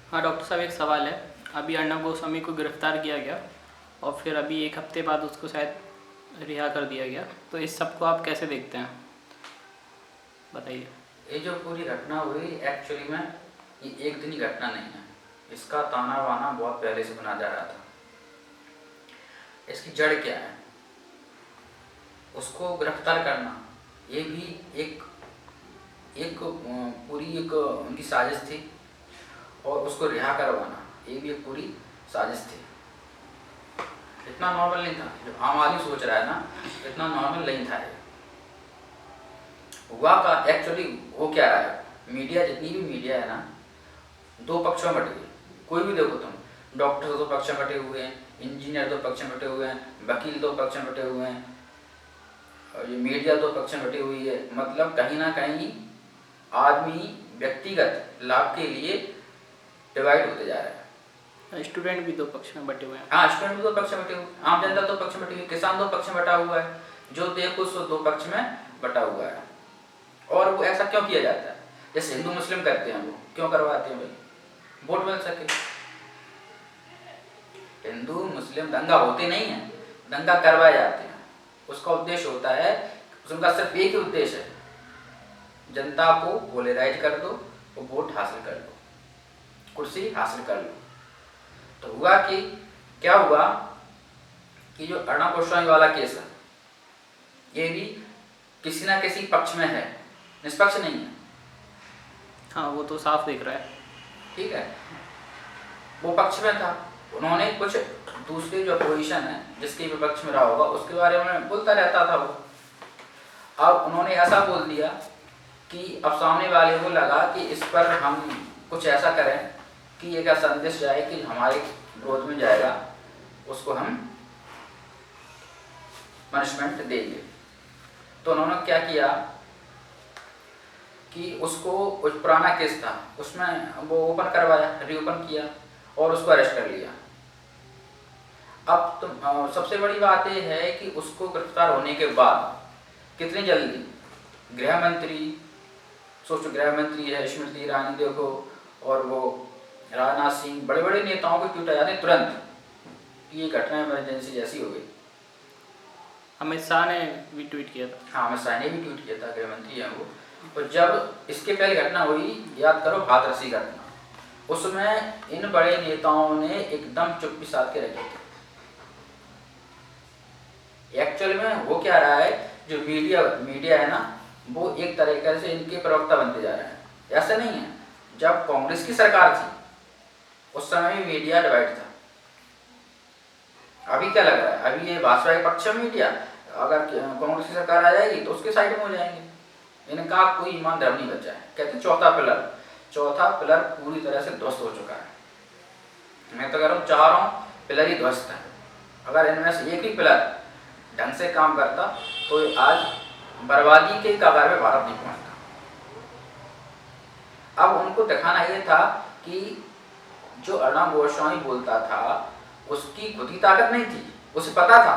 हाँ डॉक्टर साहब, एक सवाल है। अभी अर्नब गोस्वामी को गिरफ्तार किया गया और फिर अभी एक हफ्ते बाद उसको शायद रिहा कर दिया गया, तो इस सब को आप कैसे देखते हैं, बताइए। ये जो पूरी घटना हुई एक्चुअली में ये एक दिन की घटना नहीं है। इसका ताना बाना बहुत पहले से बना जा रहा था। इसकी जड़ क्या है, उसको गिरफ्तार करना ये भी एक एक पूरी एक उनकी साजिश थी, और उसको रिहा करवाना ये भी एक पूरी साजिश थी। इतना नॉर्मल नहीं था जो आम आदमी सोच रहा है ना, इतना नॉर्मल नहीं था ये। हुआ का एक्चुअली हो क्या रहा है, मीडिया जितनी भी मीडिया है ना, दो पक्षों में बटी है। कोई भी देखो तुम, डॉक्टर दो पक्ष में बटे हुए हैं, इंजीनियर दो पक्ष में बटे हुए हैं, वकील दो पक्ष में बटे हुए हैं, और ये मीडिया दो पक्ष में बटी हुई है। मतलब कहीं ना कहीं आदमी व्यक्तिगत लाभ के लिए डिवाइड होते जा रहा है। स्टूडेंट भी दो पक्ष में बटे हुए हैं। हाँ, स्टूडेंट भी दो पक्ष में बटे हुए, आम जनता दो पक्ष में बटी हुई, किसान दो पक्ष में बटा हुआ है, जो देखो सो दो पक्ष में बटा हुआ है। और वो ऐसा क्यों किया जाता है? जैसे हिंदू मुस्लिम करते हैं, वो क्यों करवाते हैं भाई? वोट मिल सके। हिंदू मुस्लिम दंगा होते नहीं है, दंगा करवाए जाते हैं। उसका उद्देश्य होता है, उनका सिर्फ एक ही उद्देश्य है, जनता को पोलराइज कर दो और वोट हासिल कर लो, कुर्सी हासिल कर लो। तो हुआ कि क्या हुआ कि जो अर्नब गोस्वामी वाला केस है, ये भी किसी ना किसी पक्ष में है, निष्पक्ष नहीं है। हाँ, वो तो साफ दिख रहा है। ठीक है, वो पक्ष में था, उन्होंने कुछ दूसरे जो अपोजिशन है जिसके विपक्ष में रहा होगा उसके बारे में बोलता रहता था वो। अब उन्होंने ऐसा बोल दिया कि अब सामने वाले को लगा कि इस पर हम कुछ ऐसा करें कि ये क्या संदेश जाए कि हमारे विरोध में जाएगा, उसको हम पनिशमेंट देंगे। तो उन्होंने क्या किया कि उसको कुछ पुराना केस था उसमें वो ओपन करवाया, रीओपन किया और उसको अरेस्ट कर लिया। अब तो सबसे बड़ी बात ये है कि उसको गिरफ्तार होने के बाद कितनी जल्दी गृह मंत्री, सोचो गृह मंत्री है स्मृति ईरानी देखो, और वो राजनाथ सिंह, बड़े बड़े नेताओं को ट्वीट आ जाते तुरंत, ये घटना इमरजेंसी जैसी हो गई। अमित शाह ने भी ट्वीट किया था। हाँ, अमित शाह ने भी ट्वीट किया था, गृह मंत्री है वो। तो जब इसके पहले घटना हुई, याद करो हाथरसी घटना, उसमें इन बड़े नेताओं ने एकदम चुप्पी साध के रखी थी। एक्चुअल में वो क्या रहा है, जो मीडिया है ना, वो एक तरीके से इनके प्रवक्ता बनते जा रहे हैं। ऐसा नहीं है, जब कांग्रेस की सरकार थी उस समय भी मीडिया डिवाइड था। अभी क्या लग रहा है, अभी ये भाजपा के पक्ष में मीडिया, अगर कांग्रेस की सरकार आ जाएगी तो उसके साइड में हो जाएंगे। इनका कोई ईमान धर्म नहीं बचा है। कहते हैं चौथा पिलर पूरी तरह से ध्वस्त हो चुका है। मैं तो कह रहा हूँ चारों पिलर ही ध्वस्त है। अगर इनमें से एक ही पिलर ढंग से काम करता तो आज बर्बादी के कगार में भारत नहीं पहुंचता। अब उनको दिखाना ये था कि जो अर्नब गोस्वामी बोलता था उसकी खुद की ताकत नहीं थी, उसे पता था।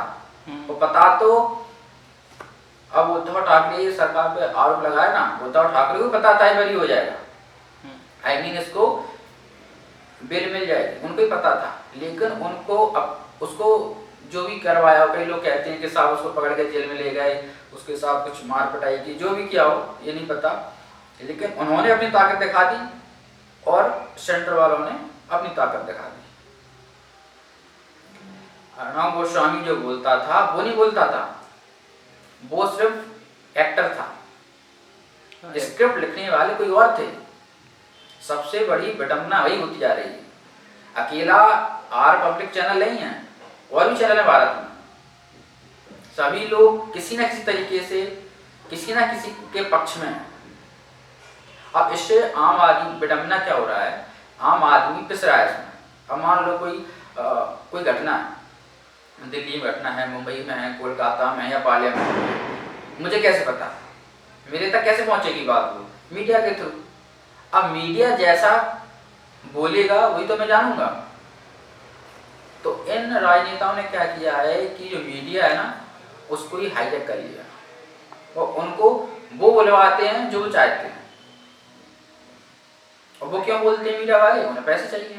वो पता तो अब उद्धव ठाकरे सरकार पे आरोप लगाया ना, उद्धव ठाकरे को पता था बरी हो जाएगा, आई मीन इसको बेल मिल जाएगी, उनको ही पता था। लेकिन उनको अब उसको जो भी करवाया, कई लोग कहते हैं कि साहब उसको पकड़ के जेल में ले गए, उसके साथ कुछ मार पिटाई की, जो भी किया हो ये नहीं पता, लेकिन उन्होंने अपनी ताकत दिखा दी और सेंटर वालों ने अपनी ताकत दिखा दी। अर्नब गोस्वामी जो बोलता था वो नहीं बोलता था, वो सिर्फ एक्टर था, स्क्रिप्ट लिखने वाले कोई और थे। सबसे बड़ी विडंबना वही होती जा रही है। अकेला आर पब्लिक चैनल नहीं है, और भी चैनल है भारत में, सभी लोग किसी न किसी तरीके से किसी न किसी के पक्ष में है। अब इससे आम आदमी, विडंबना क्या हो रहा है, आम आदमी पिस रहा है इसमें। अब मान लो कोई घटना है, दिल्ली में घटना है, मुंबई में है, कोलकाता में है या पार्लियामेंट में है, मुझे कैसे पता, मेरे तक कैसे पहुंचेगी बात? वो मीडिया के थ्रू। अब मीडिया जैसा बोलेगा वही तो मैं जानूंगा। तो इन राजनेताओं ने क्या किया है कि जो मीडिया है ना उसको ही हाईजैक कर लिया, और उनको वो बुलवाते हैं जो वो चाहते हैं। और वो क्यों बोलते हैं मीडिया वाले, उन्हें पैसे चाहिए।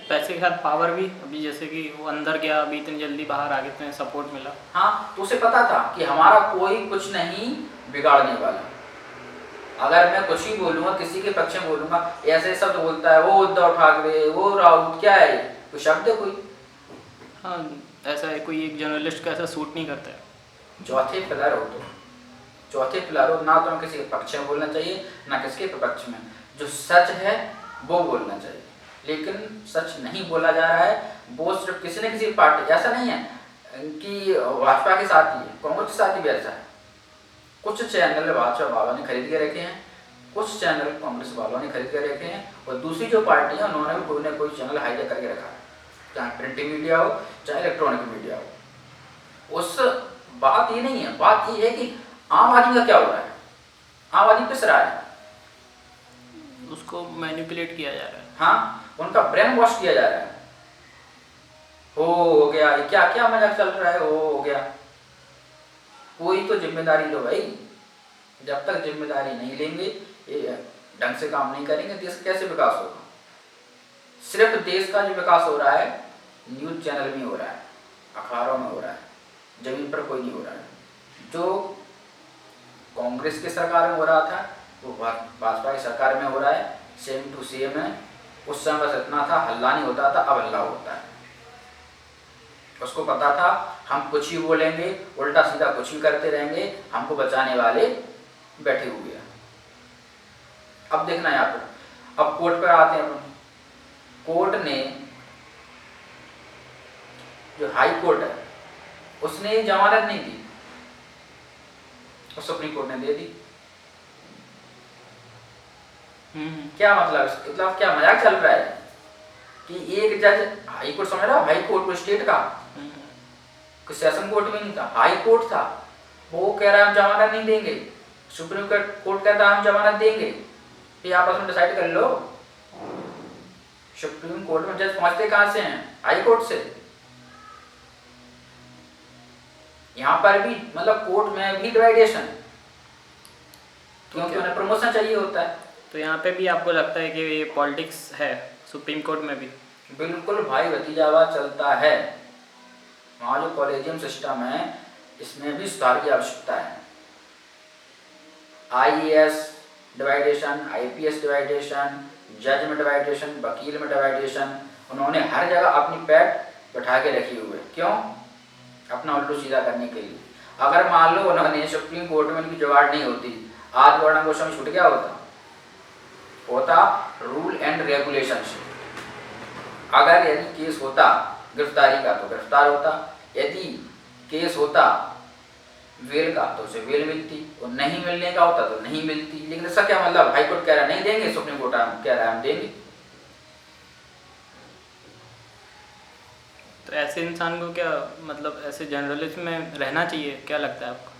पैसे के साथ पावर भी, अभी जैसे कि वो अंदर गया, अभी इतनी जल्दी बाहर आ गए, तो सपोर्ट मिला। हाँ, तो उसे पता था कि हमारा कोई कुछ नहीं बिगाड़ने वाला। अगर मैं कुछ ही बोलूंगा, किसी के पक्ष में बोलूंगा, ऐसे शब्द बोलता है वो उद्धव ठाकरे, वो राउत, क्या है कोई शब्द है कोई? हाँ, ऐसा है, कोई एक जर्नलिस्ट का ऐसा सूट नहीं करता है। चौथे पिलर हो तो, चौथे पिलर हो ना, तो किसी के पक्ष में बोलना चाहिए ना किसी के विपक्ष में। जो सच है वो बोलना चाहिए, लेकिन सच नहीं बोला जा रहा है। वो सिर्फ किसी न किसी पार्टी, ऐसा नहीं है कि भाजपा के साथ ही है, कांग्रेस के साथ ही भी ऐसा है। कुछ चैनल भाजपा वालों ने खरीद के रखे हैं, कुछ चैनल कांग्रेस वालों ने खरीद के रखे हैं, और दूसरी जो पार्टियां उन्होंने भी कोई ना कोई चैनल हाईजैक करके रखा है, चाहे प्रिंटिंग मीडिया हो चाहे इलेक्ट्रॉनिक मीडिया हो। उस बात ये नहीं है, बात ये है कि आम आदमी का क्या हो रहा है, आम आदमी पिस रहा है, उसको मैनिपुलेट किया जा रहा है। हाँ, उनका ब्रेन वॉश किया जा रहा है। हो गया, ये क्या क्या मजाक चल रहा है, हो गया। कोई तो जिम्मेदारी लो भाई, जब तक जिम्मेदारी नहीं लेंगे, ये ढंग से काम नहीं करेंगे, देश कैसे विकास होगा? सिर्फ देश का जो विकास हो रहा है न्यूज चैनल में हो रहा है, अखबारों में हो रहा है, जमीन पर कोई नहीं हो रहा है। जो कांग्रेस की सरकार में हो रहा था वो भाजपा की सरकार में हो रहा है, सेम टू सेम है। उस समय बस इतना था, हल्ला नहीं होता था, अब हल्ला होता है। उसको पता था हम कुछ ही बोलेंगे, उल्टा सीधा कुछ भी करते रहेंगे, हमको बचाने वाले बैठे हुए हैं। अब देखना यहाँ पर, अब कोर्ट पर आते हैं। कोर्ट ने, जो हाई कोर्ट है, उसने जमानत नहीं दी और सुप्रीम कोर्ट ने दे दी। क्या मतलब क्या मजाक चल रहा है कि एक जज, हाई कोर्ट समझ रहा, हाई कोर्ट स्टेट का, सेशन कोर्ट में नहीं था, हाई कोर्ट था, वो कह रहा है हम जमानत नहीं देंगे, सुप्रीम कोर्ट कहता है हम जमानत देंगे, ये आपस में डिसाइड कर लो। सुप्रीम कोर्ट में जज पहुंचते कहां से हैं? हाई कोर्ट से। यहाँ पर भी मतलब कोर्ट में भी डिवाइडेशन, क्योंकि उन्हें प्रमोशन चाहिए होता है। तो यहाँ पे भी आपको लगता है कि ये पॉलिटिक्स है सुप्रीम कोर्ट में भी? बिल्कुल भाई, भतीजावाद चलता है वहाँ। जो कॉलेजियम सिस्टम है इसमें भी सुधार की आवश्यकता है। आईएएस डिवाइडेशन, आईपीएस डिवाइडेशन, जज में डिवाइडेशन, वकील में डिवाइडेशन, उन्होंने हर जगह अपनी पैठ बैठा के रखी हुई है। क्यों? अपना उल्लू सीधा करने के लिए। अगर मान लो उन्होंने सुप्रीम कोर्ट में उनकी जुगाड़ नहीं होती, आज वर्णा गोस्वामी छूट गया होता रूल एंड रेगुलेशन से। अगर यदि केस होता गिरफ्तारी का तो गिरफ्तार होता, यदि केस होता वेल का तो उसे वेल मिलती, और नहीं मिलने का होता तो नहीं मिलती। लेकिन इसका क्या मतलब? हाई कोर्ट कह रहा है नहीं देंगे, सुप्रीम कोर्ट कह रहा है हम देंगे। तो ऐसे इंसान को क्या मतलब ऐसे जर्नलिज्म में रहना चाहिए, क्या लगता है आपको?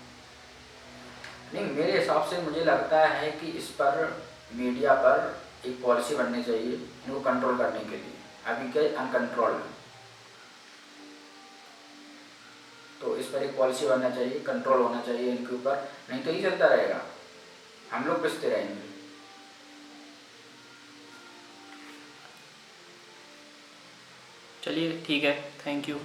नहीं, मेरे हिसाब से मुझे लगता है कि इस पर मीडिया पर एक पॉलिसी बननी चाहिए इनको कंट्रोल करने के लिए। अभी के अनकंट्रोल, तो इस पर एक पॉलिसी बनना चाहिए, कंट्रोल होना चाहिए इनके ऊपर, नहीं तो ही चलता रहेगा, हम लोग पिसते रहेंगे। चलिए ठीक है, थैंक यू।